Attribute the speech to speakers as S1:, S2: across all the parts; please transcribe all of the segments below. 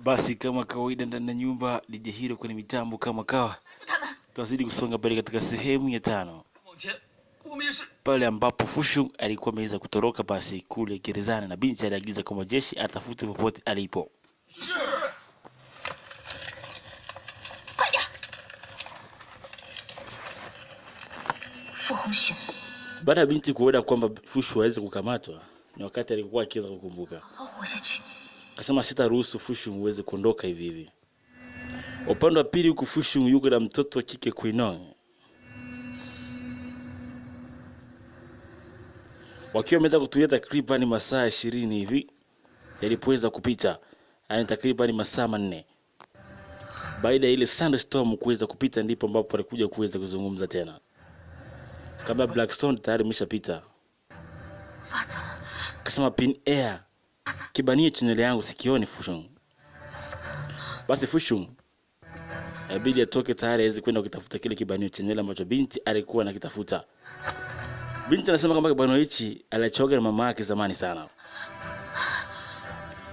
S1: Basi kama kawaida ndani ya nyumba DJ Hero kwenye mitambo kama kawa. Tunazidi kusonga mbele katika sehemu ya 5. Pale ambapo Fu Shun alikuwa ameweza kutoroka basi kule gerezani na binti aliagiza kwa jeshi atafute popote alipo. Baada ya binti kuona kwamba Fu Shun hawezi kukamatwa, ni wakati alikuwa akianza kukumbuka. Akasema sitaruhusu Fu Shun uweze kuondoka hivi hivi. Upande wa pili huko Fu Shun yuko na mtoto wa kike Kuinong. Wakiwa wameweza kutumia takriban masaa 20 hivi yalipoweza kupita, yani takriban masaa 4. Baada ya ile sandstorm kuweza kupita ndipo ambapo alikuja kuweza kuzungumza tena. Kabla Blackstone tayari imeshapita. Akasema pin air. Kibanio channel yangu sikioni Fu Shun. Basi Fu Shun inabidi atoke tayari aweze kwenda kutafuta kile kibanio channel ambacho binti alikuwa anakitafuta. Binti anasema kama kibanio hichi alichoga na mama yake zamani sana.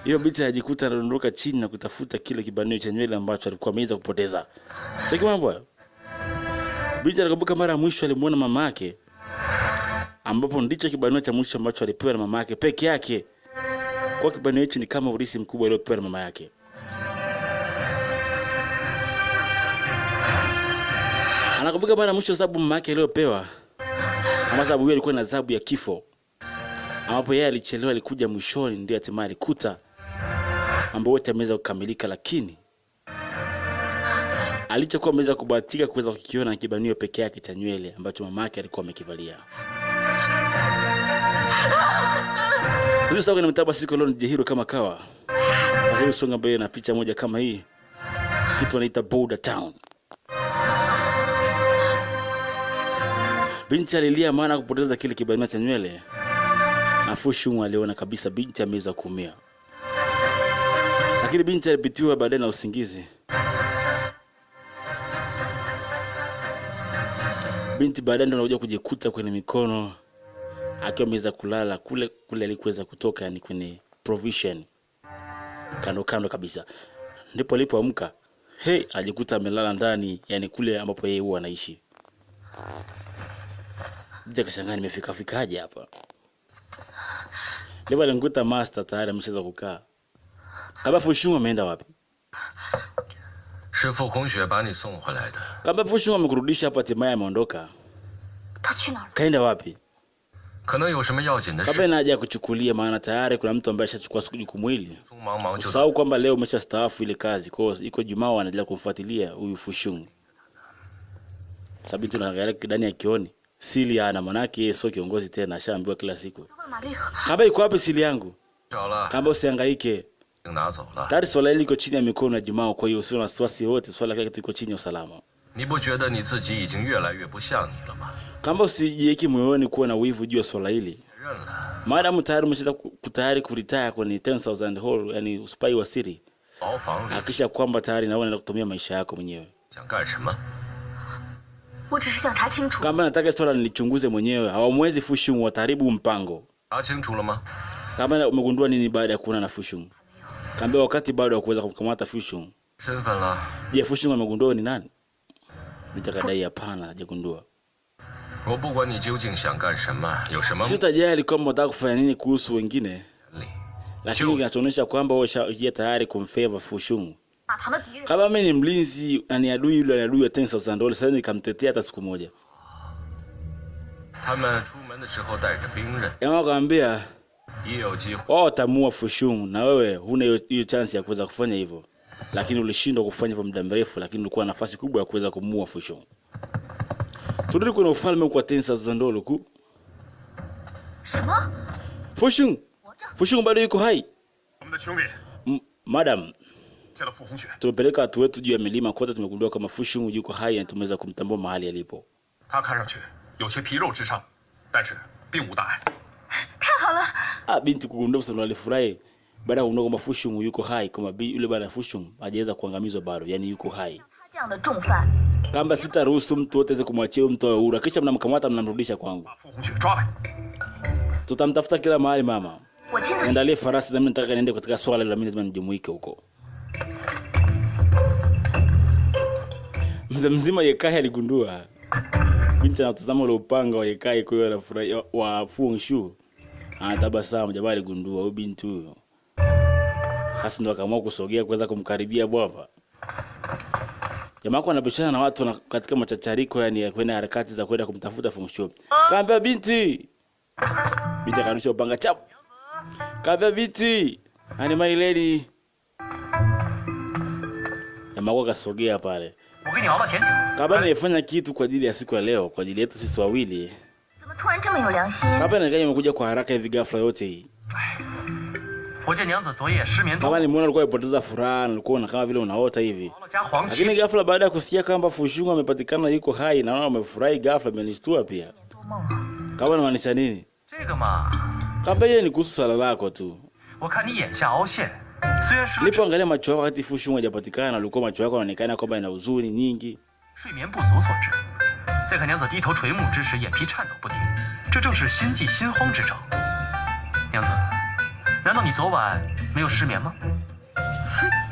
S1: Hiyo binti ajikuta anadondoka chini na kutafuta kile kibanio channel ambacho alikuwa ameweza kupoteza. Cheki mambo. Binti anakumbuka mara mwisho alimuona mama yake, ambapo ndicho kibanio cha mwisho ambacho alipewa na mama yake peke yake. Kwa kibanio hichi ni kama urithi mkubwa aliopewa na mama yake. Anakumbuka mara mwisho sababu mama yake aliyopewa, ama sababu hiyo ilikuwa na adhabu ya kifo, ambapo yeye alichelewa, alikuja mwishoni ndio hatimaye alikuta mambo yote yameweza kukamilika, lakini alichokuwa ameweza kubahatika kuweza kukiona kibanio peke yake cha nywele ambacho mama yake alikuwa amekivalia. Hiyo sawa, nimtaba siku leo DJ Hero kama kawa. Basi usonga mbele na picha moja kama hii. Kitu wanaita Border Town. Binti alilia maana kupoteza kile kibanio cha nywele. Na Fu Shun aliona kabisa binti ameweza kuumia. Lakini binti alipitiwa baadaye na usingizi. Binti baadaye ndo anakuja kujikuta kwenye mikono akiwa ameweza kulala kule alikuweza kutoka, yani kwenye provision kando kabisa. Ndipo alipoamka, ajikuta amelala ndani, yani kule ambapo yeye huwa anaishi. Binti akashangaa, nimefikaje hapa? Leo alimkuta master tayari ameshaanza kukaa. Kaba Fu Shun ameenda wapi?
S2: Shifu Hongxue ba ni song回来的.
S1: Kaba Fu Shun amekurudisha hapa, hatimaye ameondoka. Kaenda wapi? Kabla haja kuchukulia, maana tayari kuna mtu ambaye ashachukua jukumu hili. Usahau kwamba leo umeshastaafu ile kazi, kwa hiyo iko Jumaa anaendelea kumfuatilia huyu Fu Shun. Sababu tunaangalia ndani ya kioni, sili ana manake yeye sio kiongozi tena, ashaambiwa kila siku. Kaba iko wapi sili yangu? Kaba usihangaike. Tayari swala hili liko chini ya mikono ya Jumaa, kwa hiyo usio na wasiwasi wote, swala kile liko chini ya usalama. Kamba usijiweke moyoni kuwa na wivu juu ya swala hili. Maadamu tayari umeshaanza kutayari kuretire kwenye 10,000 hole, yani uspai wa siri. Hakisha kwamba tayari naona kutumia maisha yako mwenyewe. Kamba nataka swala nilichunguze mwenyewe, hawamwezi Fu Shun wataribu mpango. Kamba umegundua nini baada ya kuona na Fu Shun? Kamba wakati bado kuweza kumkamata Fu Shun. Je, Fu Shun amegundua ni nani? Nitakadai hapana, hajagundua. Sitajali kama unataka kufanya nini kuhusu wengine, lakini kinachoonyesha kwamba wewe tayari kumfavor Fu Shun. Kama mimi ni mlinzi na ni adui yule ya $10,000, sasa nikamtetea hata siku moja. Kama kaambia wao watamua Fu Shun, na wewe huna hiyo chance ya kuweza kufanya hivyo, lakini ulishindwa kufanya kwa muda mrefu, lakini ulikuwa na nafasi kubwa ya kuweza kumua Fu Shun. Turudi kuna ufalme kwa $10,000 ku. Fu Shun. Fu Shun bado yuko hai. Madam, tumepeleka watu wetu juu ya milima kote, tumegundua kama Fu Shun yuko hai na tumeweza kumtambua mahali alipo. Binti kugundua sana alifurahi baada ya kugundua kama Fu Shun yuko hai, kama yule bwana Fu Shun hajaweza kuangamizwa bado, yani yuko hai. Kamba sitaruhusu mtu wote aweze kumwachia mtu wa uhuru, kisha mnamkamata mnamrudisha kwangu. Tutamtafuta kila mahali mama. Niandalie farasi na mimi nataka niende katika swala la mimi lazima nijumuike huko. mzee mzima Ye Kai aligundua. Binti anatazama ule upanga wa Ye Kai kwa hiyo anafurahia wa Fu Hongxue. Anatabasamu, jamaa aligundua huyo binti huyo. Hasa ndo akaamua kusogea kuweza kumkaribia bwava. Jamaa kwa anabishana na watu katika machachariko yani kwenda harakati za kwenda kumtafuta Fu Hongxue. Kaambia binti. Binti akarusha upanga chap. Kaambia binti. Ani my lady. Jamaa kwa kasogea pale. Kabla nifanya kitu kwa ajili ya siku ya leo, kwa ajili yetu sisi wawili. Kabla nikaje nimekuja kwa haraka hivi ghafla yote hii. Kama nimeona ulikuwa umepoteza furaha, ulikuwa kama vile unaota hivi. Lakini ghafla baada ya kusikia kwamba Fu Hongxue amepatikana yuko hai na naona umefurahi ghafla imenishtua pia. Kama unamaanisha nini? Kama yeye ni kuhusu swala lako tu. Nilipoangalia macho yako wakati Fu Hongxue hajapatikana, ulikuwa macho yako yanaonekana kwamba ina huzuni nyingi.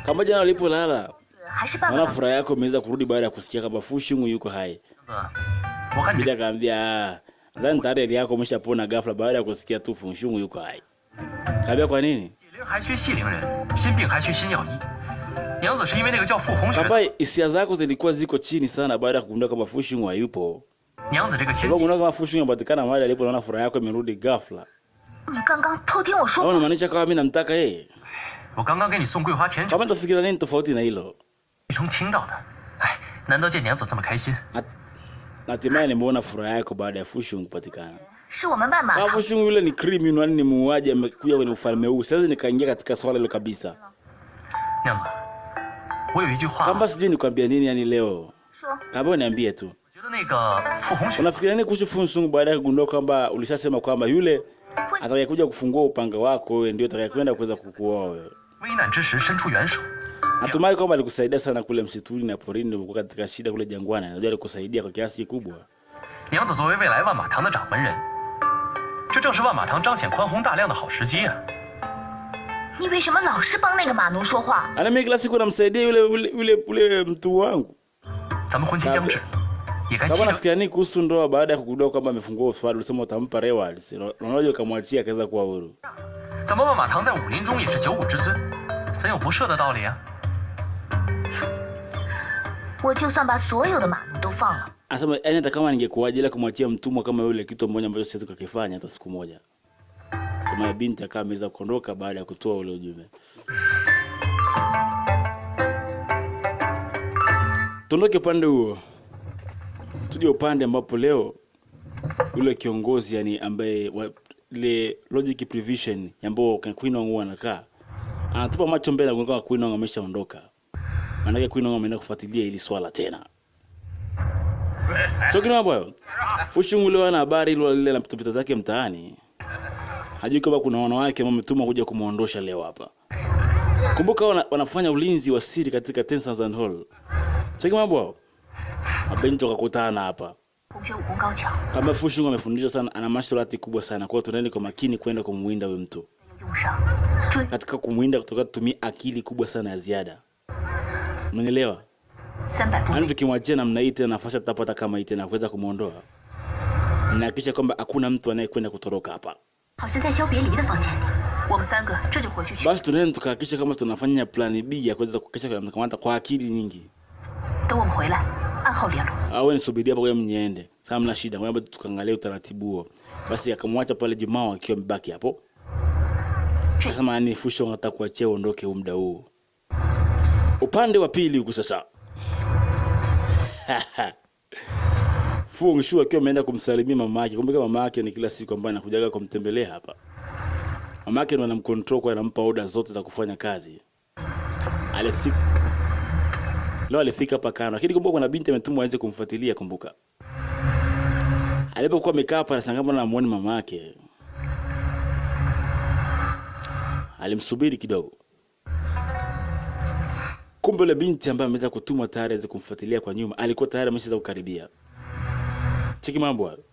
S1: Kama jana ulipolala, naona furaha yako imeweza kurudi baada ya kusikia kwamba Fu Hongxue yuko hai. Bila kaambia, zani tayari yako umeshapona ghafla baada ya kusikia tu Fu Hongxue yuko hai. Kaambia kwa nini? Kamba hisia zako zilikuwa ziko chini sana baada ya kugundua kama Fu Hongxue hayupo. Sababu kama Fu Hongxue amepatikana mahali alipo naona furaha yako imerudi ghafla. Unamaanisha kama mimi namtaka yeye? Kama utafikiria nini tofauti na hilo? Hatimaye nimeona furaha yako baada ya Fu Hongxue kupatikana. Fu Hongxue yule ni criminal, ni muuaji amekuja kwenye ufalme huu. Sasa nikaingia katika swala hilo kabisa. Kama sijui nikwambia nini yani leo. Kama niambie tu. Unafikiria nini kuhusu Fu Hongxue baada ya kugundua kwamba ulishasema kwamba yule atakayekuja kufungua upanga wako wewe ndio atakayekwenda kuweza kukuoa wewe? Natumai kwamba alikusaidia sana kule msituni na porini ulipokuwa katika shida kule jangwani. Najua alikusaidia kwa kiasi kikubwa.
S2: Nyangzi作为未来万马堂的掌门人，这正是万马堂彰显宽宏大量的好时机啊！
S3: 你为什么老是帮那个马奴说话？
S1: Ana mimi kila siku namsaidia yule mtu wangu.
S2: 咱们婚期将至，也该
S1: Kama nafikiria nini kuhusu ndoa baada ya kugundua kwamba amefungua uswali ulisema utampa rewards. Unaona kumwachia akaweza kuwa huru.
S2: 咱们万马堂在武林中也是九五之尊，怎有不赦的道理啊？
S3: 我就算把所有的马奴都放了。
S1: Anasema yani hata kama ningekuaje ila kumwachia mtumwa kama yule kitu mmoja ambacho siwezi kukifanya hata siku moja. Kama binti akawa ameweza kuondoka baada ya kutoa ule ujumbe. Tuondoke upande huo. Tuje upande ambapo leo yule kiongozi yani ambaye ile logic prevision ambao Queen Ong anakaa. Anatupa macho mbele na kuona Queen Ong ameshaondoka. Maana Queen Ong ameenda kufuatilia ili swala tena. Chokini mambo hayo. Fu Hongxue leo ana habari ile na pita zake mtaani. Hajui kama kuna wanawake ambao wametuma kuja kumuondosha leo hapa. Kumbuka wanafanya ulinzi wa siri katika Tensazan Hall. Chokini mambo hayo. Mabinti wakakutana hapa. Kama Fu Hongxue amefundisha sana, ana masharti kubwa sana. Kwa hiyo tunaenda kwa makini kwenda kumwinda huyo mtu. Katika kumwinda kutoka tumia akili kubwa sana ya ziada. Unanielewa? Ani tukimwachia namna hii tena nafasi atapata kama hii tena kuweza kumuondoa. Na hakikisha kwamba hakuna mtu anayekwenda kutoroka hapa. Basi tunaenda tukahakikisha kama tunafanya plan B ya kuweza kuhakikisha kumkamata kwa akili nyingi. Awe nisubiria hapo kwa mniende. Sasa mna shida, ngoja tukaangalia utaratibu huo. Basi akamwacha pale Jumaa akiwa mbaki hapo. Kama ni Fu Hongxue anataka kuachia uondoke muda huu. Upande wa pili huko sasa. Fu Hongxue akiwa ameenda kumsalimia mama yake. Kumbuka mama yake ni kila siku ambaye anakujaga kumtembelea hapa. Mama yake ndo anamcontrol kwa anampa order zote za kufanya kazi. Alifika hapa kana. Lakini kumbuka kuna binti ametumwa aweze kumfuatilia kumbuka. Alipokuwa amekaa hapa anashangaa na muone mama yake. Alimsubiri kidogo. Kumbe ile binti ambaye ameweza kutumwa tayari aweze kumfuatilia kwa nyuma, alikuwa tayari ameshaanza kukaribia. Cheki mambo hayo.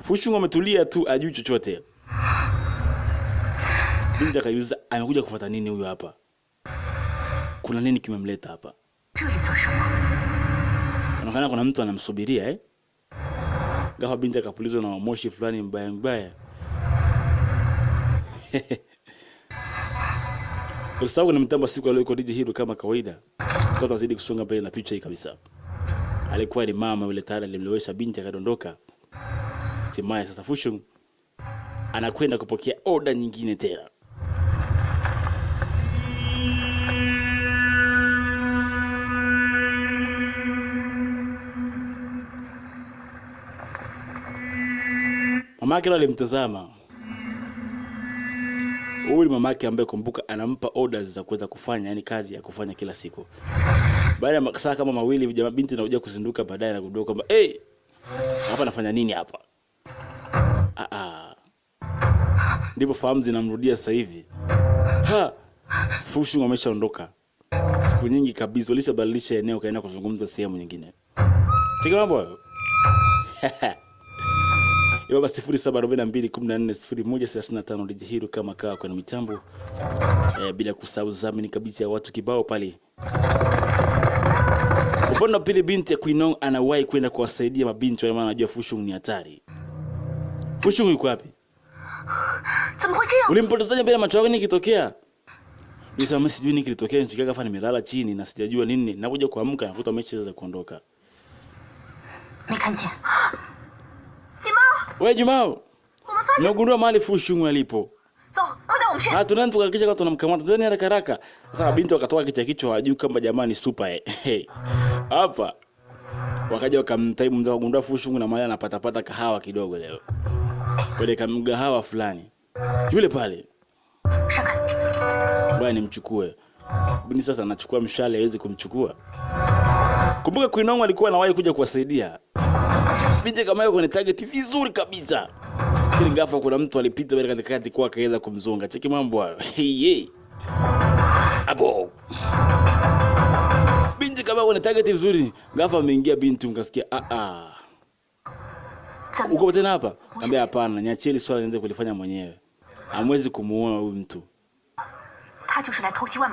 S1: Fu Hongxue ametulia tu ajui chochote. Binti akayuza amekuja kufuata nini huyo hapa? Kuna nini kimemleta hapa? Anaonekana kuna mtu anamsubiria Ghafla binti akapulizwa na moshi fulani mbaya mbaya. Usitaka ni mtamba siku aliyoko DJ Hero kama kawaida. Kwa tunazidi kusonga mbele na picha hii kabisa. Alikuwa ni mama yule tayari alimlowesha binti akadondoka. Hatimaye sasa Fu Shun anakwenda kupokea oda nyingine tena. Mamake alimtazama. Huyu mamake ambaye kumbuka anampa orders za kuweza kufanya, yani kazi ya kufanya kila siku. Baada ya masaa kama mawili jamaa binti anakuja kuzinduka baadaye na kugundua kwamba hapa nafanya nini hapa? Ndipo fahamu zinamrudia sasa hivi. Fu Shun ameshaondoka. Siku nyingi kabisa walishabadilisha eneo kaenda kuzungumza sehemu nyingine. Cheki mambo hayo. Baba 0742140135 DJ Hero kama kawa kwenye mitambo. Bila kusahau zamini kabisa ya watu kibao pale. Upande pili binti ya Queen anawahi kwenda kuwasaidia mabinti wale maana anajua Fu Shun ni hatari. Fu Shun yuko wapi? Ulimpotezaje mbele macho yako nini kitokea? Nisema sijui nini kilitokea, nisikia kama nimelala chini na sijajua nini. Nakuja kuamka nakuta ameshaweza kuondoka. Wewe Jumao. Nimegundua mahali Fu Shun alipo. Tunaenda tukahakikisha kama tunamkamata. Twende haraka haraka. Sasa binti wakatoka kichwa hajui kama jamani super hapa. Wakaja wakamtaimu mzee kugundua Fu Shun na mali anapata kahawa kidogo leo. Pale kamgahawa fulani. Yule pale. Bwana nimchukue. Binti sasa anachukua mshale hawezi kumchukua. Kumbuka Queen alikuwa anawahi kuja kuwasaidia. Binti kama yuko kwenye target vizuri kabisa. Kile ghafla kuna mtu alipita mbele katikati kwa akaweza kumzonga. Cheki mambo hayo. Abo. Binti kama yuko kwenye target vizuri, ghafla ameingia binti mkasikia uko tena hapa? Ambia hapana, niachie ile swala nianze kulifanya mwenyewe. Hamwezi kumuona huyu mtu.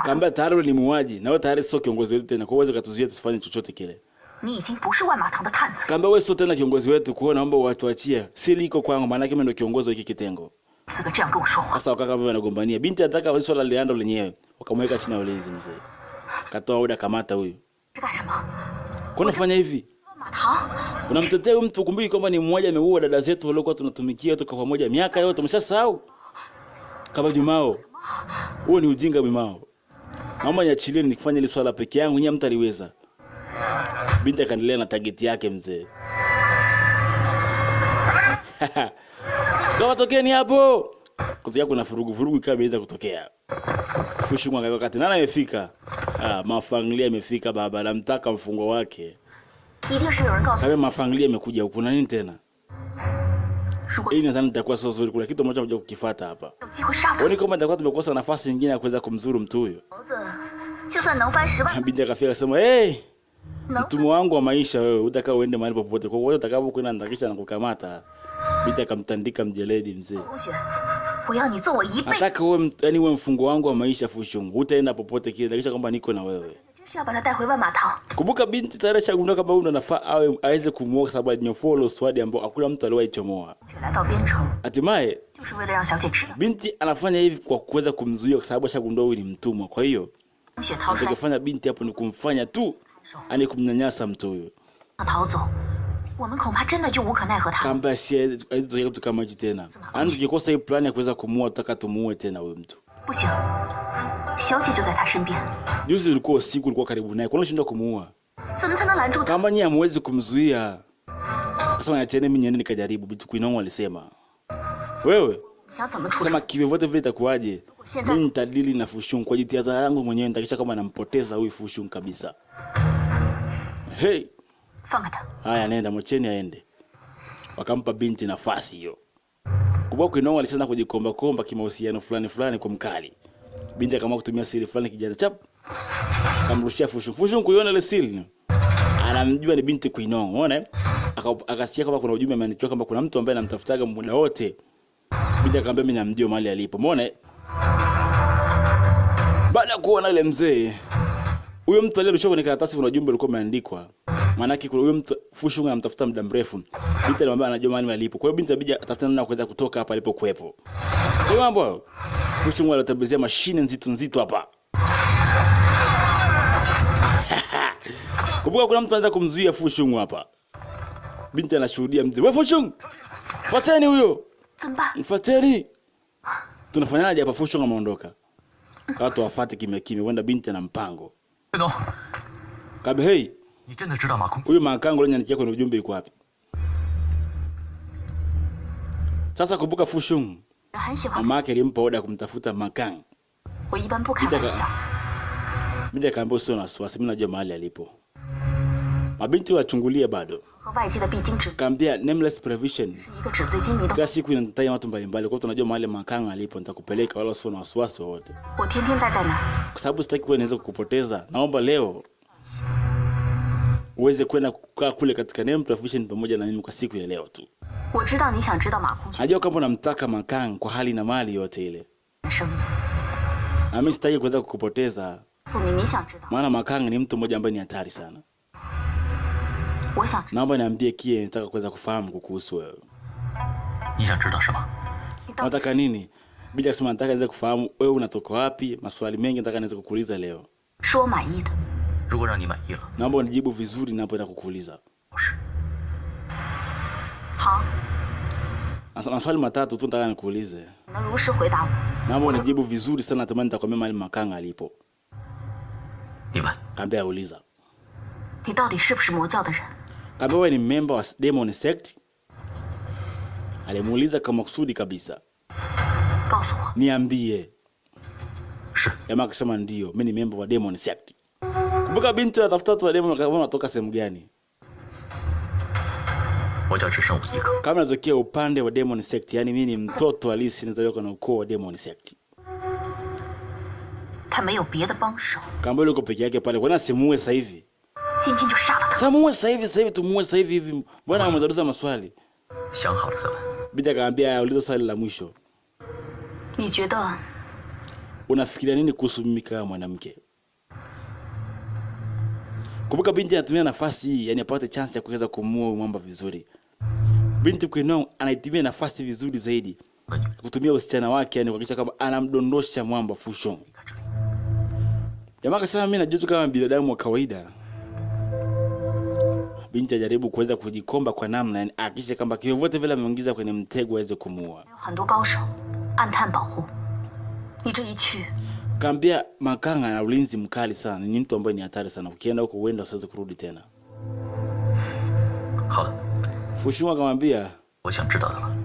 S1: Kamba tayari ni muuaji na wewe tayari sio kiongozi wetu tena. Kwa uwezo katuzuia tusifanye chochote kile. Kamba wewe sio tena kiongozi wetu, kuona naomba watuachie. Siri iko kwangu maana yake mimi ndio kiongozi wa hiki kitengo. Sasa wakaka baba anagombania. Binti anataka wewe swala liando lenyewe. Wakamweka chini ya ulinzi mzee. Katoa oda kamata huyu. Kwa nafanya hivi? Unamtetea mtu kumbuki kwamba ni mmoja ameua dada zetu waliokuwa tunatumikia toka pamoja miaka yote umeshasahau? Kama Jumao. Huo ni ujinga Jumao. Naomba niachilie nikifanya ile swala peke yangu, nyinyi mtaliweza. Binti akaendelea na target yake mzee. Kama tokeni hapo. Kutokea kuna vurugu kama imeweza kutokea. Fu Shun wakati nani amefika? Mafamilia imefika baba anamtaka mfungo wake. Kama mafamilia imekuja huko na nini tena? Hii nadhani itakuwa sio nzuri, kuna kitu moja kukifuata hapa. Oni kama nitakuwa tumekosa nafasi nyingine ya kuweza kumzuru mtu huyo. Binti akafika akasema, mtumwa wangu wa maisha wewe, utakao uende mahali popote. Kwa hiyo utakapokwenda nitakisha na kukamata." Binti akamtandika mjeledi mzee. "Nataka wewe yani wewe mfungo wangu wa maisha Fu Shun. Utaenda popote kile, nitakisha kwamba niko na wewe." Kumbuka binti tayari shagundua kama huyu anafaa aweze kumuoa sababu alinyofolo swadi ambao hakuna mtu aliwahi chomoa. Hatimaye binti anafanya hivi kwa kuweza kumzuia kwa sababu shagundua huyu ni mtumwa. Kwa hiyo anachofanya binti hapo ni kumfanya tu ani kumnyanyasa mtu huyo. Kamba si kitu kama hicho tena. Ani tukikosa hii plan ya kuweza kumuoa tutaka tumuue tena huyo mtu. Juzi ulikuwa usiku ulikuwa karibu naye. Kwa nini unashindwa kumuua? Kama nyinyi hamwezi kumzuia. Sasa niacheni mimi niende nikajaribu. Binti Queen alisema. Wewe kama kivyovyote vile itakuaje? Mimi nitadili na Fu Shun kwa jitihada yangu mwenyewe, nitakisha kama nampoteza huyu Fu Shun kabisa. Hey. Haya nenda mocheni aende. Wakampa binti nafasi hiyo. Kubwa Queen alisema kujikomba kimahusiano fulani kwa mkali. Binti kama kutumia siri fulani kijana chap. Kamrushia Fu Shun. Fu Shun kuiona ile siri. Anamjua ni binti Queen, unaona? Akasikia kama kuna ujumbe ameandikiwa kama kuna mtu ambaye anamtafutaga muda wote. Binti akamwambia mimi namjua mahali alipo. Umeona? Baada ya kuona ile mzee, huyo mtu aliyerusha kwenye karatasi kuna ujumbe ulikuwa umeandikwa. Maana yake huyo mtu Fu Shun anamtafuta muda mrefu. Binti anamwambia anajua mahali alipo. Kwa hiyo binti inabidi atafuta namna kuweza kutoka hapa alipokuepo. Kwa mambo Fu Shun alitabezea mashine nzito hapa. Kumbuka kuna mtu anataka kumzuia Fu Shun hapa. Binti anashuhudia mzee. Wewe Fu Shun! Fuateni huyo. Mfuateni. Tunafanyaje hapa? Fu Shun ameondoka. Watu wafuate kimya. Wenda binti ana mpango. Kabe hey. Huyo Makango leo nikia kwenye ujumbe yuko wapi? Sasa kumbuka Fu Shun. Mama yake alimpa oda kumtafuta Makang. Binti akaambia usio na wasiwasi, mimi najua mahali alipo. Mabinti wachungulie bado. Kaambia Nameless Prevision. Kwa siku inataja watu mbalimbali, kwa hiyo tunajua mahali Makang alipo, nitakupeleka wala usio na wasiwasi wote. Kwa sababu sitaki wewe niweze kukupoteza. Naomba leo uweze kwenda kukaa kule katika Nameless Prevision pamoja na mimi kwa siku ya leo tu. Najua kama unamtaka Makang kwa hali na mali yote ile. Na mimi sitaki kuweza kukupoteza. Maana Makang ni mtu mmoja ambaye ni hatari sana. Naomba niambie kie nataka kuweza kufahamu kuhusu wewe. Unataka nini? Bila kusema nataka niweze kufahamu wewe unatoka wapi, maswali mengi nataka niweze kukuuliza leo. Naomba unijibu vizuri ninapoenda kukuuliza. Maswali matatu tu nataka nikuulize. Naomba unijibu vizuri sana, natamani nitakwambia mahali Makang alipo. Kaambia uliza. Kaambia wewe ni member wa Demon Sect? Alimuuliza kama kusudi kabisa. Niambie. Jamaa akasema ndio, mimi ni member wa Demon Sect. Kumbuka binti anatafuta watu wa Demon, kama unatoka sehemu gani? Kama natokea upande wa Demon Sect, yani mimi ni mtoto halisi nizaliwa na ukoo wa Demon Sect. Kamba yuko peke yake pale, kwa nini simuue sasa hivi? Simuue sasa hivi, tumuue sasa hivi. Bwana amezaruza maswali. Binti akaambia auliza swali la mwisho. Unafikiria nini kuhusu mimi kama mwanamke? Kumbuka binti anatumia nafasi hii, yani apate chance ya kuweza kumuua mwamba vizuri. Binti Quenon anaitumia nafasi vizuri zaidi kutumia usichana wake, yani kuhakikisha kama anamdondosha mwamba Fu Shun. Jamaa akasema mimi najua tu kama binadamu wa kawaida. Binti ajaribu kuweza kujikomba kwa namna, yani akisha kama kivyovyote vile ameongeza kwenye mtego aweze kumuua. Kaambia Makang ana ulinzi mkali sana, ni mtu ambaye ni hatari sana. Ukienda huko uenda usiweze kurudi tena. Fu Shun akamwambia,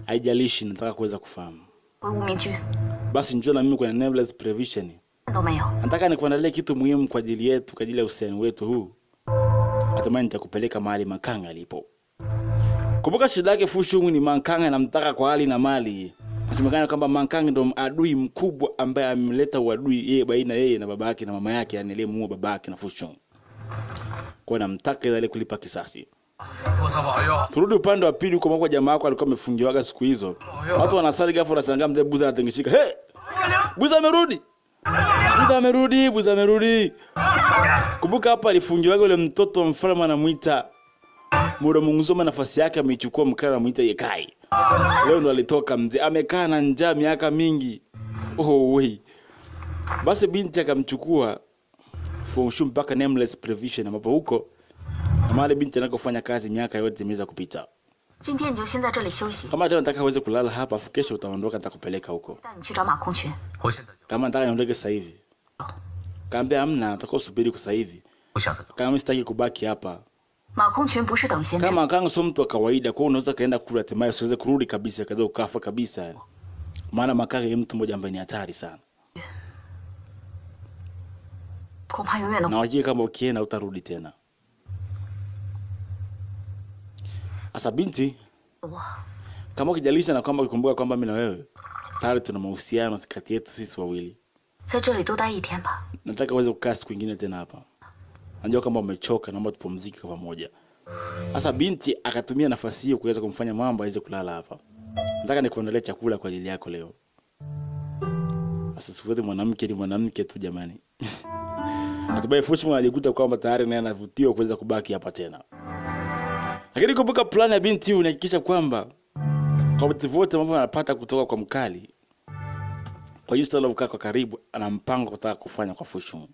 S1: haijalishi nataka kuweza kufahamu. Basi njoo na mimi kwenye Nameless Prevision. Nataka nikuandalie kitu muhimu kwa ajili yetu, kwa ajili ya uhusiano wetu huu. Natamani nitakupeleka mahali Makang alipo. Kumbuka shida yake Fu Shun ni Makang anamtaka kwa hali na mali. Nasemekana kwamba Makang ndo adui mkubwa ambaye amemleta uadui yeye baina yeye na baba yake na mama yake, yani aliyemuua baba yake na Fu Shun. Kwa namtaka ile kulipa kisasi. Turudi upande wa pili kwa mwako jamaa wako alikuwa amefungiwaga siku hizo. Watu wanasali ghafla wanashangaa mzee Buza anatengishika. Hey! Buza amerudi. Buza amerudi. Kumbuka hapa alifungiwaga yule mtoto mfalme anamuita Muramunguzoma, nafasi yake ameichukua mkara anamuita Yekai. Leo ndo alitoka mzee, amekaa na njaa miaka mingi. We. Basi binti akamchukua Fu Shun mpaka Nameless Prevision ambapo huko mahali binti anakofanya kazi miaka yote imeweza kupita. Kama leo nataka uweze kulala hapa, afu kesho utaondoka nitakupeleka huko. Kama nataka niondoke sasa hivi. Kaambia hamna, nataka usubiri kwa sasa hivi. Kama sitaki kubaki hapa. Kama Makang sio mtu wa kawaida, kwa unaweza kaenda kula hatimaye usiweze kurudi kabisa, kaza ukafa kabisa. Maana Makang ni mtu mmoja ambaye ni hatari sana. Na wajie kama ukienda utarudi tena. Asa binti, kama ukijalisha na kwamba ukikumbuka kwamba mimi na wewe tayari tuna mahusiano kati yetu sisi wawili. Nataka uweze kukaa siku nyingine tena hapa. Najua kama umechoka, naomba tupumzike kwa pamoja. Sasa binti akatumia nafasi hiyo kuweza kumfanya mambo aweze kulala hapa. Nataka nikuandalie chakula kwa ajili yako leo. Sasa siku zote mwanamke ni mwanamke tu jamani. Hatimaye Fu Shun alijikuta kwamba tayari naye anavutiwa kuweza kubaki hapa tena. Lakini kumbuka plan ya binti huyu inahakikisha kwamba kwa vitu vyote ambavyo anapata kutoka kwa mkali, kwa jinsi alivyokaa kwa karibu, ana mpango kutaka kufanya kwa Fu Shun.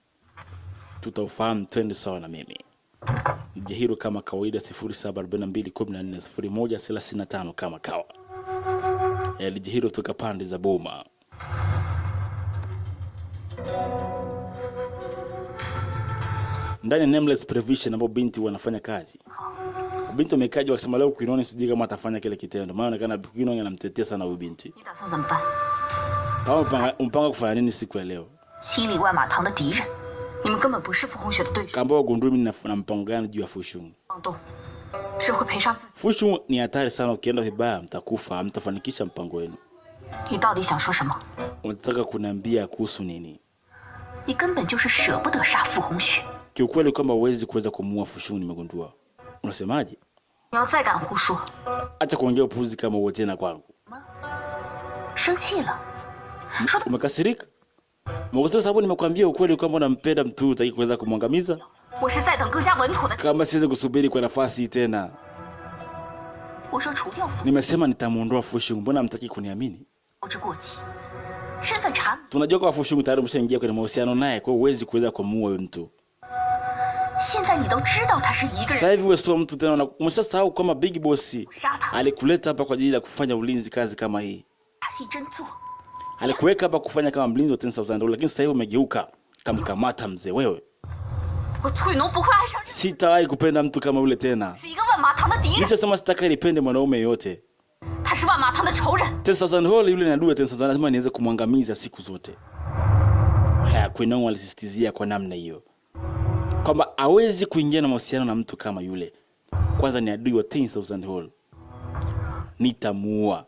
S1: Tutaufahamu, twende sawa na mimi. DJ Hero kama kawaida 0742140135 kama kawa. DJ Hero toka pande za Boma. Ndani ya Nameless Prevision ambapo binti wanafanya kazi. Binti amekaja wakisema leo Quinone sijui kama atafanya kile kitendo. Maana inaonekana Quinone anamtetea sana huyu binti. Umpanga kufanya nini siku ya leo? Kamba wagundue mimi na mpango gani juu ya Fu Shun. Fu Shun ni hatari sana, ukienda vibaya mtakufa, hamtafanikisha mpango wenu. Unataka kuniambia kuhusu nini? Kiukweli kwamba huwezi kuweza kumuua Fu Shun nimegundua. Unasemaje? Acha kuongea upuzi kama huo tena kwangu. Umekasirika? Mwanzo sababu nimekwambia ukweli kwamba unampenda mtu utaki kuweza kumwangamiza. Kama siwezi kusubiri kwa nafasi tena. Nimesema nitamuondoa Fu Shun, mbona mtaki kuniamini? Tunajua kwa Fu Shun tayari umeshaingia kwenye mahusiano naye, kwa hiyo huwezi kuweza kumuua huyo mtu. Sasa hivi wewe sio mtu tena, umeshasahau kama Big Boss alikuleta hapa kwa ajili ya kufanya ulinzi kazi kama hii. Alikuweka hapa kufanya kama mlinzi wa 10,000 lakini sasa hivi umegeuka kamkamata mzee wewe. Sitawahi kupenda mtu kama yule tena. Nilisema sitaka nipende mwanaume yote. 10,000 yule ni adui 10,000, lazima niweze kumwangamiza siku zote. Quinone alisisitizia kwa namna hiyo kwamba hawezi kuingia na mahusiano na mtu kama yule. Kwanza ni adui wa 10,000. Nitamuua.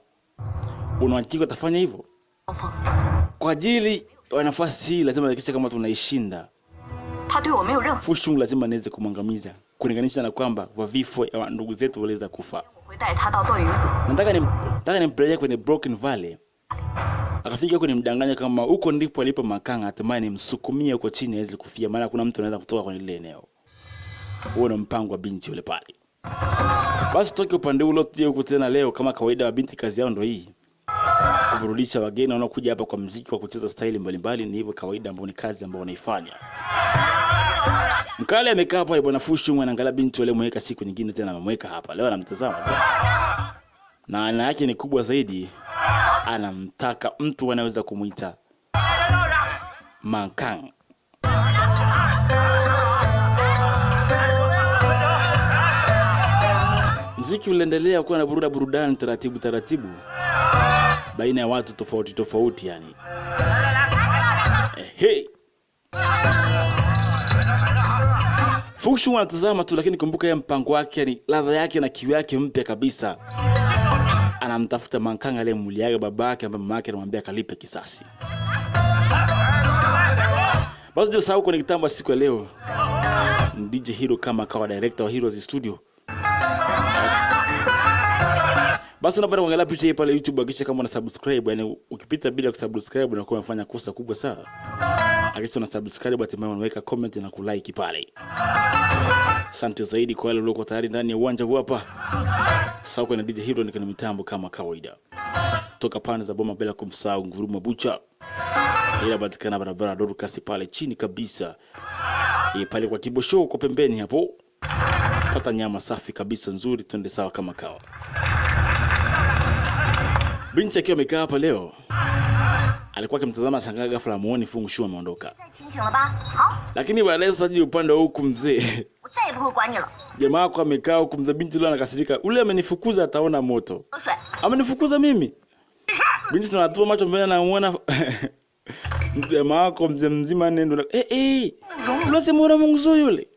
S1: Unahakika utafanya hivyo? Kwa ajili ya nafasi hii lazima hakikisha kama tunaishinda. Fu Shun lazima niweze kumwangamiza, kulinganisha na kwamba kwa vifo ya ndugu zetu waliweza kufa. Nataka nimpeleke kwenye Broken Valley. Akafika kwenye mdanganya kama huko ndipo alipo Makanga, hatimaye nimsukumie huko chini aweze kufia, maana kuna mtu anaweza kutoka kwenye ile eneo. Huo ni mpango wa binti yule pale. Basi toke upande ule tuje huko tena leo kama kawaida wa binti kazi yao ndio hii. Kuburudisha wageni wanaokuja hapa kwa muziki wa kucheza style mbalimbali, ni hivyo kawaida ambao ni kazi ambao wanaifanya. Mkale amekaa hapa bwana Fu Shun anaangalia binti yule mweka siku nyingine tena amemweka hapa. Leo anamtazama. Na ana yake ni kubwa zaidi. Anamtaka mtu anaweza kumuita Makang. Muziki uliendelea kuwa na burudani taratibu baina ya watu tofauti yani. Hey. Fu Shun anatazama tu, lakini kumbuka ya mpango wake ni ladha yake na kiu yake mpya kabisa. Anamtafuta Makang aliyemuliaga babake ambaye mama yake anamwambia kalipe kisasi. Basi ndio sawa kwenye kitambo siku ya leo. DJ Hero kama kawa director wa Heroes Studio. Basi unapenda kuangalia picha hii pale YouTube, hakikisha kama una subscribe, yani ukipita bila kusubscribe unakuwa unafanya kosa kubwa sana. Hakikisha una subscribe, hatimaye unaweka comment na kulike pale. Asante zaidi kwa wale walio tayari ndani ya uwanja huu hapa. Sasa kwa DJ Hero ni kwenye mitambo kama kawaida. Toka pande za Boma bila kumsahau Nguruma Bucha. Ila patikana barabara Dorcas pale chini kabisa. Pale kwa Kibo Show kwa pembeni hapo. Pata nyama safi kabisa nzuri, twende sawa kama kawa. Binti akiwa amekaa hapa leo. Alikuwa akimtazama shangaa ghafla amuone Fu Shun ameondoka. Lakini baadaye sasa upande huku mzee. Jamaa wako amekaa huku mzee, binti leo anakasirika. Ule amenifukuza ataona moto. Amenifukuza mimi. Binti tunatoa macho mbele na muona jamaa wako mzee mzima nendo. Ule semora Mungu yule.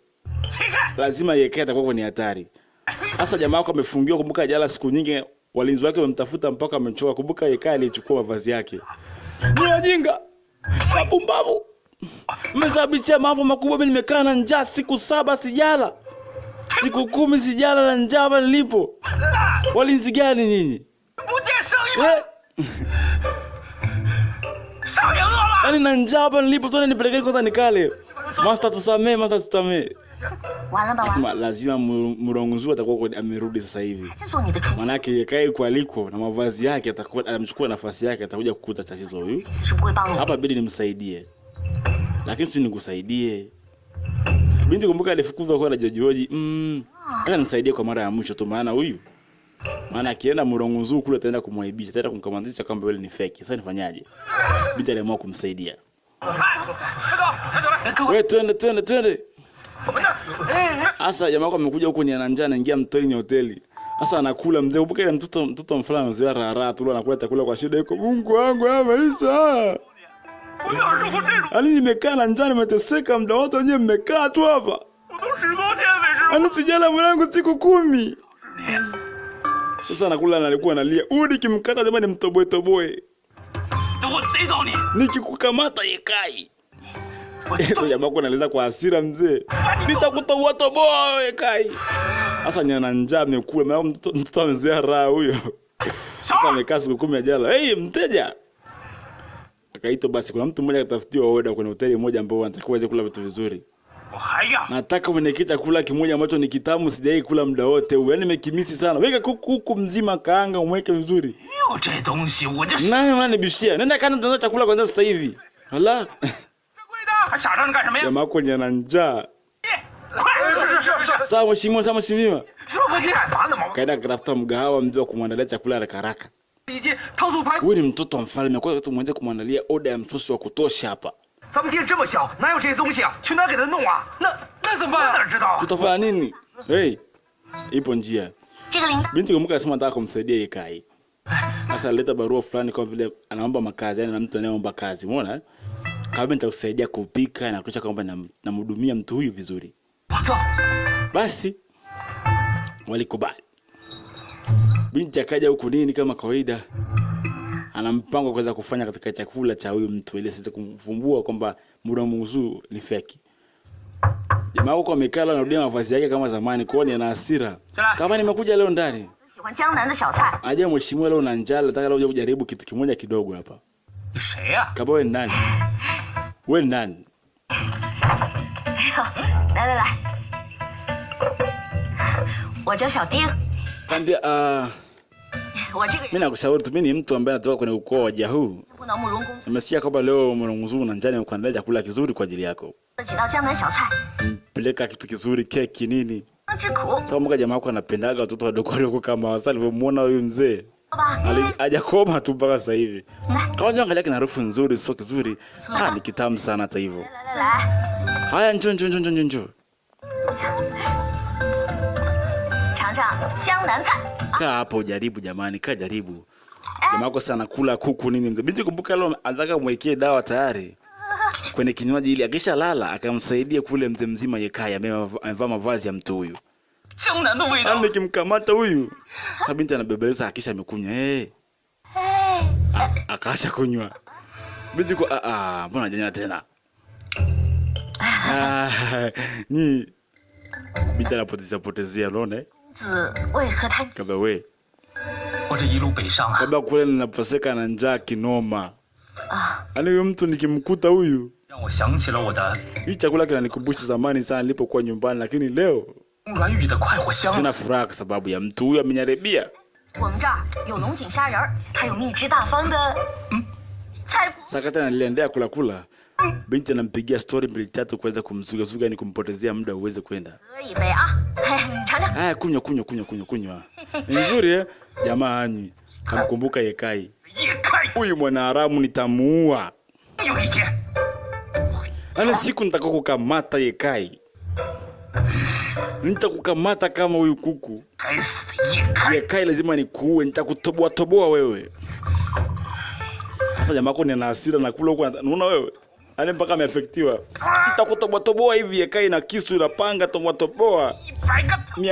S1: Lazima yekea atakuwa kwenye hatari. Sasa jamaa wako amefungiwa, kumbuka jala siku nyingi walinzi wake wamemtafuta mpaka amechoka. Kumbuka yekea alichukua mavazi yake. Ni wajinga. Mapumbavu. Mmesababisha mambo makubwa, mimi nimekaa na njaa siku 7 sijala. Siku 10 sijala na njaa nilipo. Walinzi gani nyinyi? Yaani na njaa nilipo, tuone nipelekeni kwanza nikale. Master tusamee, master tusamee. Sema lazima Muronguzuu atakuwa amerudi sasa hivi. Manake Yekai kwaliko na mavazi yake atakuwa amechukua nafasi yake, atakuja kukuta tatizo huyu. Hapa bidi nimsaidie. Lakini si nikusaidie. Binti kumbuka alifukuzwa kwa na Jojoji. Hata nimsaidie kwa mara ya mwisho tu, maana huyu. Maana akienda Muronguzuu kule ataenda kumwaibisha, ataenda kumkamazisha kwamba yule ni fake. Sasa nifanyaje? Binti aliamua kumsaidia. Wewe twende. Asa jamaa wako amekuja huko ni ana njaa, anaingia mtoni hoteli. Asa anakula mzee, kumbuka ile mtoto mfulana mzee rara tu anakula chakula kwa shida yuko. Mungu wangu haya maisha. Ani nimekaa na njaa nimeteseka muda wote wenyewe mmekaa tu hapa. Ani sijala mwanangu siku 10. Sasa anakula na alikuwa analia. Udi kimkata jamani mtoboe. Nikikukamata Yekai. Ndio jamaa wako analeza kwa hasira mzee. Nitakutoboa wewe Yekai. Sasa ni ana njaa amekula, maana mtoto amezoea raha huyo. Sasa amekaa siku 10 ajala. Hey mteja. Akaitwa basi kuna mtu mmoja akatafutiwa order kwenye hoteli moja ambao anataka aweze kula vitu vizuri. Nataka mwenye chakula kimoja ambacho ni kitamu sijai kula muda wote. Yaani nimekimisi sana. Weka kuku mzima kaanga umweke vizuri. Nani ananibishia? Nenda kana chakula kwanza sasa hivi. Hala. Jamaa wako ni ana njaa. Sawa mheshimiwa. Kaenda kutafuta mgahawa mzee wa kumwandalia chakula haraka. Huyu ni mtoto wa mfalme, kwa hiyo tumwende kumwandalia order ya msosi wa kutosha hapa. Tutafanya nini? Hey, ipo njia. Binti kumbuka anasema nataka kumsaidia Yekai. Sasa aleta barua fulani kwa vile anaomba makazi, yani na mtu anayeomba kazi, umeona? Kama nitakusaidia kupika na kuacha kwamba namhudumia mtu huyu vizuri. Basi walikubali. Binti akaja huku nini kama kawaida. Ana mpango kuweza kufanya katika chakula cha huyu mtu ili asiweze kumfumbua kwamba Muronguzuu ni fake. Jamaa wako amekaa na anarudia mavazi yake kama zamani, kwani ana hasira. Kama nimekuja leo ndani. Aje mheshimiwa leo na njaa, nataka leo kujaribu kitu kimoja kidogo hapa. Kaba wewe nani? Wewe nani? Kambia mimi nakushauri tu, mimi ni mtu ambaye natoka kwenye ukoo wa Jahuu. Nimesikia kwamba leo Muronguzuu na njani kuandalia chakula kizuri kwa ajili yako. Peleka kitu kizuri, keki nini. Kama mga jamaa wako anapendaga watoto wadogo kama wasa alivyomuona huyu mzee. Hajakoma tu mpaka sasa hivi. Kama angalia kina harufu nzuri, sio kizuri. Ni kitamu sana hata hivyo. Haya njoo. Kaa hapo jaribu jamani, kaa jaribu. Jamaa wako sana kula kuku nini mzee. Binti kumbuka leo anataka kumwekea dawa tayari kwenye kinywaji ili akisha lala akamsaidia kule mzee mzima Yekai amevaa mavazi ya mtu huyu. Nikimkamata huyu. Sasa binti anabebeleza akisha amekunywa. Akaacha kunywa. Binti mbona hajanywa tena? Ni binti anapotezea unaona? Kaba we. Kaba kule ninapaseka na njaa kinoma. Ani huyu mtu nikimkuta huyu. Hii chakula kinanikumbusha zamani sana nilipokuwa nyumbani, lakini leo sina furaha kwa sababu ya mtu huyu amenyarebia. Sakata niliendea kula. Binti anampigia story 2-3 kuweza kumzuga ni kumpotezea muda uweze kwenda. Kunywa. Nzuri jamaa anywi. Kamkumbuka Yekai. Huyu mwana haramu nitamuua. Ana siku nitaka kukamata Yekai. Nitakukamata kama huyu kuku. Yekai lazima nikuue, nitakutoboa wewe. Sasa jamaa wako ni ana hasira na kula huko unaona wewe? Ani mpaka ameafektiwa. Nitakutoboa hivi Yekai na kisu na panga toboa.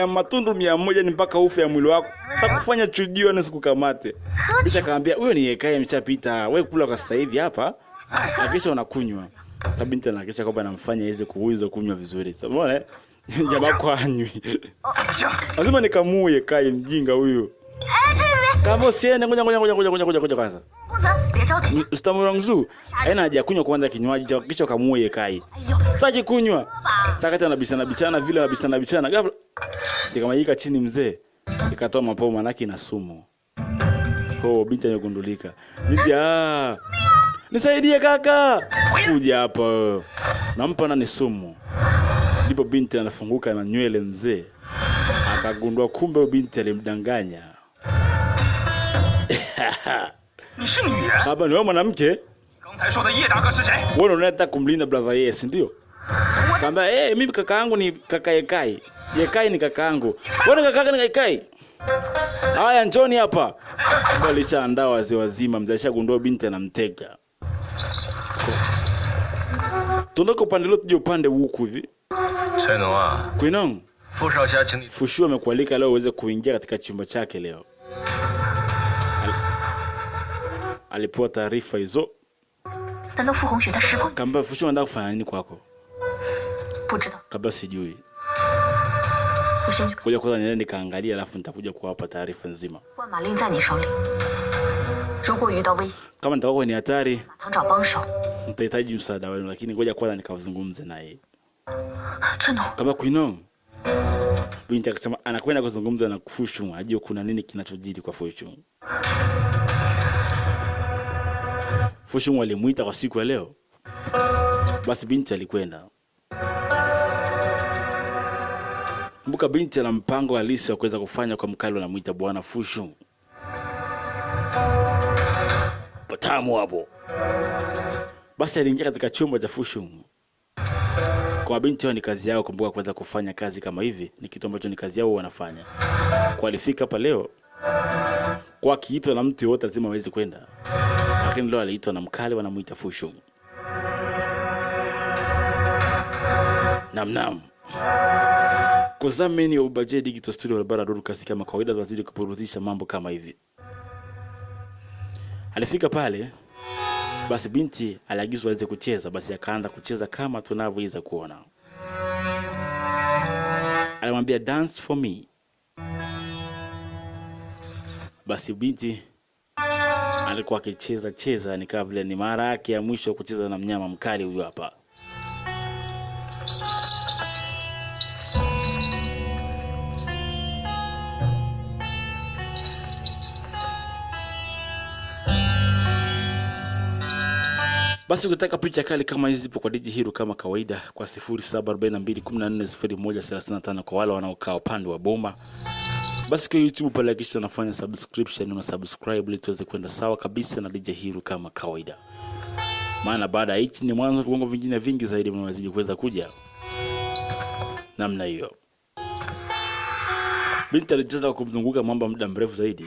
S1: Matundu 100 ni mpaka ufe ya mwili wako. Nitakufanya chujio na sikukamate. Kisha kaambia huyo ni Yekai ameshapita. Wewe kula kwa sasa hivi hapa. Akisha unakunywa. Kabinti anakisha kwamba anamfanya iweze kunywa vizuri. Umeona? Jamaa kwa anywi. Lazima nikamue Yekai mjinga huyo. Kama usiende ngoja kwanza.
S3: 公子，别着急。
S1: Ustamurangzu, haina haja kunywa kwanza kinywaji kisha kamue Yekai.
S3: 哎呦，
S1: Sitaki kunywa. Sakata na bichana vile na bichana ghafla. Sikamanyika chini mzee. Ikatoa mapovu manaki na sumu. Oh, binti amegundulika. Binti nisaidie kaka. Kuja hapa. Nampa na ni sumu. Ndipo binti anafunguka na nywele mzee. Akagundua kumbe binti alimdanganya.
S2: 你是女人？
S1: Hapa ni wewe mwanamke?
S2: 刚才说的叶大哥是谁？
S1: Wewe unataka kumlinda brother yes ndio? Kaambia mimi kaka yangu ni kaka Yekai. Yekai ni kaka yangu. Wewe kaka yako ni Yekai. Haya njoni hapa. Walishaandaa wazee wazima mzee ashagundua binti anamtega. Tunataka upande lote tuje upande huku hivi.
S2: 陈农啊，
S1: Kuinong,
S2: 傅少侠请你。
S1: Fushu amekualika leo uweze kuingia katika chumba chake leo. Alipewa taarifa hizo.
S3: 难道傅红雪她识破？
S1: Kaambia Fushu anataka kufanya nini kwako?
S3: 不知道，
S1: Kabla sijui.
S3: 我先去看。
S1: Ngoja kwanza niende nikaangalia alafu nitakuja kuwapa taarifa nzima.
S3: 万马令在你手里，如果遇到危险，
S1: Kama nitakuwa ni hatari,
S3: 马堂找帮手。
S1: nitahitaji msaada wenu lakini ngoja kwanza nikazungumze naye.
S3: 陈农，
S1: Kama Kuinong. Binti akasema anakwenda kuzungumza na Fushu, ajue kuna nini kinachojiri kwa Fushu. Fushu alimuita kwa siku ya leo. Basi binti alikwenda. Kumbuka binti ana mpango halisi wa kuweza kufanya kwa mkali anamuita bwana Fushu. Patamu hapo. Basi aliingia katika chumba cha Fushu. Kwa binti ni kazi yao kumbuka kuweza kufanya kazi kama hivi, ni kitu ambacho ni kazi yao wanafanya. Kwa alifika hapa leo, kwa kiitwa na mtu yote lazima aweze kwenda. Lakini leo aliitwa na mkali wanamuita Fushu. Nam. Kuzameni Ubaje Digital Studio Barabara Dorcas kama kawaida tunazidi kuburudisha mambo kama hivi. Alifika pale, basi binti aliagizwa aweze kucheza, basi akaanza kucheza kama tunavyoweza kuona. Alimwambia dance for me. Basi binti alikuwa akicheza ni kama vile ni mara yake ya mwisho kucheza na mnyama mkali huyu hapa. Basi ukitaka picha kali kama hizi zipo kwa DJ Hero kama kawaida kwa 0742140135 kwa wale wanaokaa upande wa Boma. Basi kwa YouTube pale kisha unafanya subscription na subscribe ili tuweze kwenda sawa kabisa na DJ Hero kama kawaida. Maana baada ya hichi ni mwanzo viwango vingine vingi zaidi vinaweza kuweza kuja. Namna hiyo. Binti alicheza kumzunguka mwamba muda mrefu zaidi.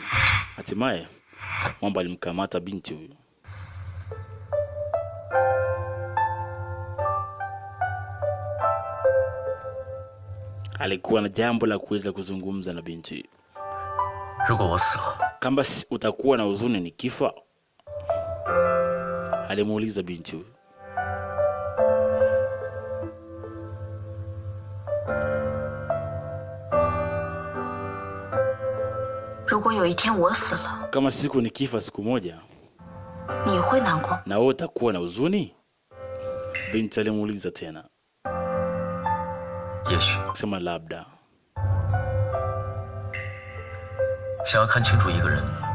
S1: Hatimaye mwamba alimkamata binti huyu. Alikuwa na jambo la kuweza kuzungumza na binti. Kama utakuwa na huzuni nikifa? Alimuuliza binti huyu. Kama siku nikifa siku moja, na wewe utakuwa na huzuni? Binti alimuuliza tena. Sema labda.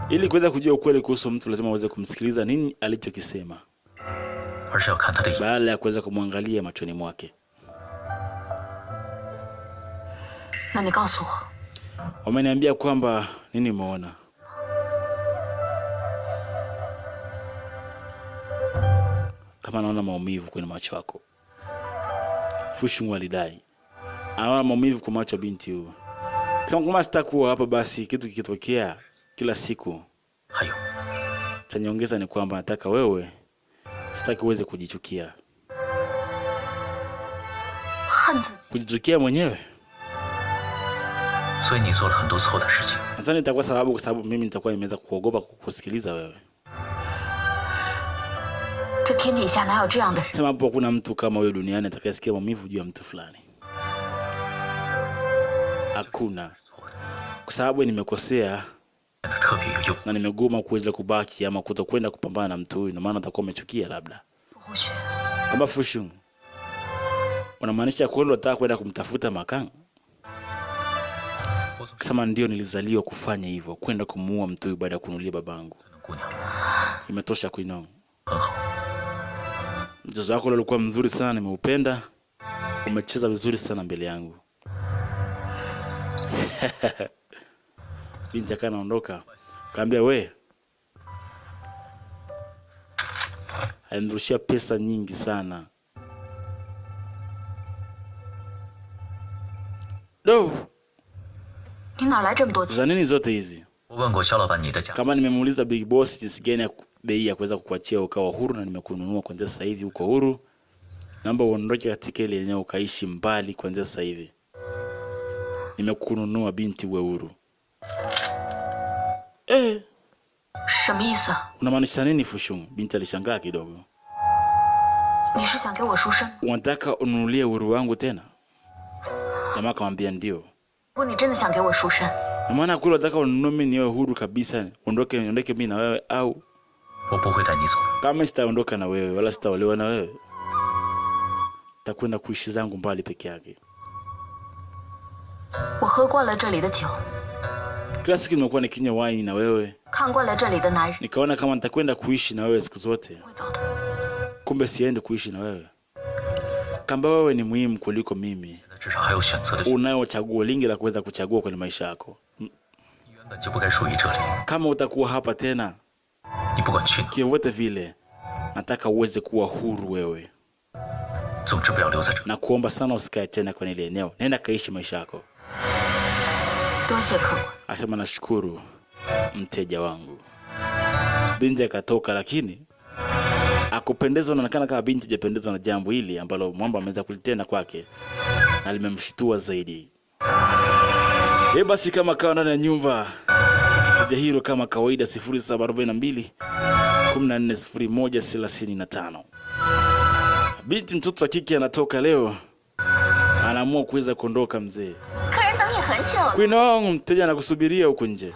S1: Ili kuweza kujua ukweli kuhusu mtu lazima uweze kumsikiliza nini alichokisema. Baada ya kuweza kumwangalia machoni mwake. Wameniambia kwamba nini umeona? Kama naona maumivu kwenye macho yako. Fushu alidai. Anaona maumivu kwa macho binti huyo. Kama sitakuwa hapa basi kitu kikitokea kila siku.
S2: Hayo.
S1: Tanyongeza ni kwamba nataka wewe sitaki uweze kujichukia. Kujichukia mwenyewe. Nadhani itakuwa sababu kwa sababu mimi nitakuwa nimeweza kuogopa kukusikiliza wewe. Sema hapo kuna mtu kama wewe duniani atakayesikia maumivu juu ya mtu fulani. Hakuna. Kwa sababu nimekosea Na nimegoma kuweza kubaki ama kutokwenda kupambana na mtu huyu, na maana atakuwa amechukia labda. Kama Fu Shun, unamaanisha kweli unataka kwenda kumtafuta Ma Kang? Kama ndio, nilizaliwa kufanya hivyo, kwenda kumuua mtu huyu baada ya kunulia babangu. Imetosha Quinong. Mchezo wako ulikuwa mzuri sana, nimeupenda. Umecheza vizuri sana mbele yangu. Binti akanaondoka. Kaambia we, alinirushia pesa nyingi sana. Do, za nini zote hizi? Kama nimemuuliza Big Boss jinsi gani ya bei ya kuweza kukuachia ukawa huru, na nimekununua kuanzia sasa hivi uko huru. Naomba uondoke katika ile eneo ukaishi mbali kuanzia sasa hivi. Nimekununua binti, uwe huru. Unamaanisha nini Fu Shun? Binti alishangaa kidogo. Unataka ununulie uhuru wangu tena? Jamaa akamwambia ndio. Na maana kule unataka ununue mimi niwe huru kabisa, ondoke mimi na wewe, au kama sitaondoka na wewe wala sitaolewa na wewe, takwenda kuishi zangu mbali peke yake. Kila siku nimekuwa nikinywa wine na wewe, nikaona kama nitakwenda kuishi na wewe siku zote. Kumbe siende kuishi na wewe. Kamba wewe ni muhimu kuliko mimi. Unayo chaguo lingi la kuweza kuchagua kwenye maisha yako. Kama utakuwa hapa tena, kivote vile, nataka uweze kuwa huru wewe. Na kuomba sana usikae tena kwenye ile eneo. Nenda kaishi maisha yako. Asema nashukuru mteja wangu. Binti akatoka, lakini akupendezwa, anaonekana kama binti hajapendezwa na jambo hili ambalo mwamba ameweza kulitenda kwake, na limemshitua zaidi. Basi kama kawa ndani ya nyumba Jahiro kama kawaida 0742 140135. Binti mtoto wa kike anatoka leo, anaamua kuweza kuondoka mzee. Quinong, mteja anakusubiria huko nje.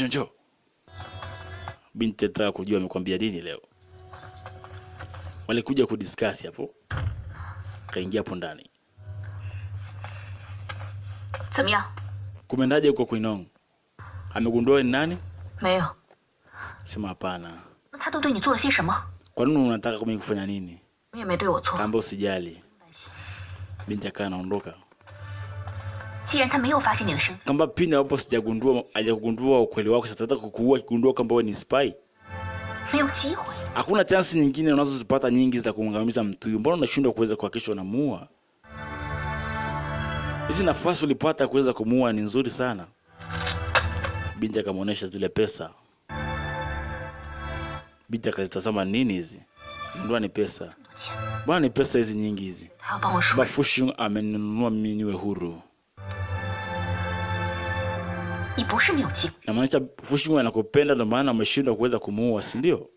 S1: Njoo. Binti ataka kujua amekwambia nini leo. Walikuja kudiscuss hapo. Kaingia hapo ndani. Kumendaje huko Quinong? Amegundua ni nani? Sema hapana. Kwa nini unataka mimi kufanya nini? Kamba usijali. Binti akaondoka. Kamba pina hapo hajakugundua ukweli wako, sasa nataka kukuua kigundua kamba wewe ni spy. Hakuna chance nyingine unazozipata nyingi za kumangamiza mtu. Mbona unashindwa kuweza kuhakikisha unamuua? Hizi nafasi ulipata kuweza kumuua ni nzuri sana. Binti akamuonesha zile pesa. Binti akazitazama, nini hizi? Ndio ni pesa. Bwana ni pesa hizi nyingi hizi. Fu Shun amenunua mimi niwe huru. Na maanisha Fu Shun anakupenda, ndio maana ameshindwa kuweza kumuua, si ndio?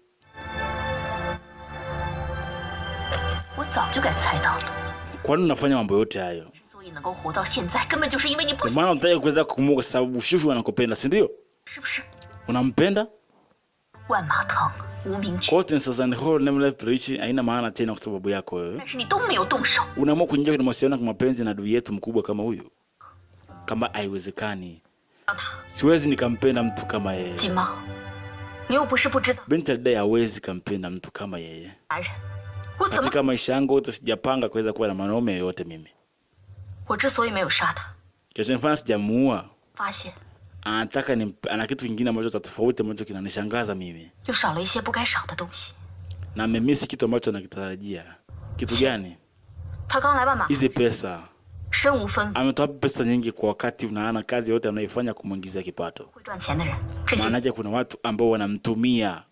S1: Kwa nini unafanya mambo yote hayo? Kwa maana unataka kuweza kumuua kwa sababu Fu Shun anakupenda, si ndio? Unampenda? Kote sasa ni whole name preach haina maana tena kwa sababu yako wewe. Unaamua kuingia kwenye mahusiano kwa mapenzi na adui yetu mkubwa kama huyo. Kama haiwezekani. Siwezi nikampenda mtu kama yeye. Binti dada hawezi kampenda mtu kama yeye. Katika maisha yangu yote sijapanga kuweza kuwa na mwanaume yote mimi. Kisha sijamuua. Anataka ana kitu kingine ambacho tofauti ambacho kinanishangaza mimi. Na amemisi kitu ambacho nakitarajia. Kitu gani? Hizi pesa. Ametoa pesa nyingi kwa wakati unaana kazi yote anayoifanya kumuingizia kipato. Maana kuna watu ambao wanamtumia.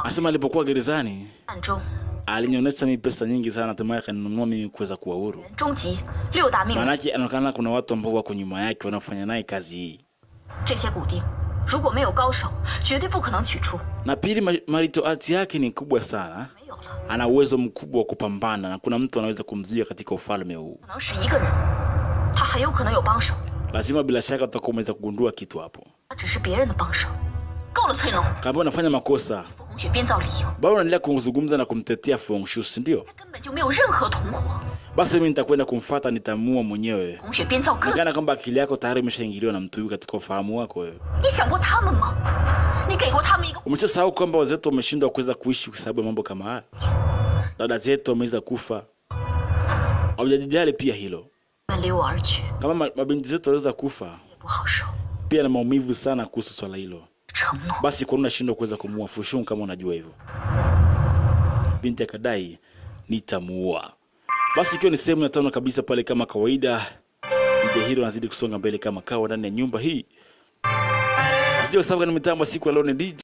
S1: Asema alipokuwa gerezani, alinionyesha mimi pesa nyingi sana, hatimaye akanunua mimi kuweza kuwa huru. Maana anaonekana kuna watu ambao wako nyuma yake wanafanya naye kazi hii. Na pili, marito art yake ni kubwa sana. Ana uwezo mkubwa wa kupambana na kuna mtu anaweza kumzuia katika ufalme huu.
S3: 他很有可能有帮手。
S1: lazima bila shaka utakuwa umeweza kugundua kitu hapo.
S3: 他只是别人的帮手。够了，翠龙。
S1: Kama unafanya makosa,
S3: 不红雪编造理由，
S1: bado unaendelea kuzungumza na kumtetea Fu Hongxue, si ndio?
S3: 他根本就没有任何同伙。
S1: Basi mimi nitakwenda kumfuata, nitamua mwenyewe.
S3: 红雪编造各。
S1: Nikana kwamba akili yako tayari imeshaingiliwa na mtu huyu katika ufahamu wako wewe.
S3: 你想过他们吗？你给过他们一个。
S1: Umeshasahau kwamba wazetu wameshindwa kuweza kuishi kwa sababu ya mambo kama haya. Dada zetu wameweza kufa. Haujajijali pia hilo.
S3: 离我而去，
S1: Kama mabinti zetu waweza kufa,
S3: 也不好受。
S1: pia na maumivu sana kuhusu swala hilo.
S3: 承诺。
S1: Basi kwa nini unashindwa kuweza kumuua Fu Hongxue kama unajua hivyo? Binti akadai nitamuua. Basi ikiwa ni sehemu ya 5 kabisa pale kama kawaida, The Hero anazidi kusonga mbele kama kawa ndani ya nyumba hii. Usijue sababu ni mitambo siku ya leo ni DJ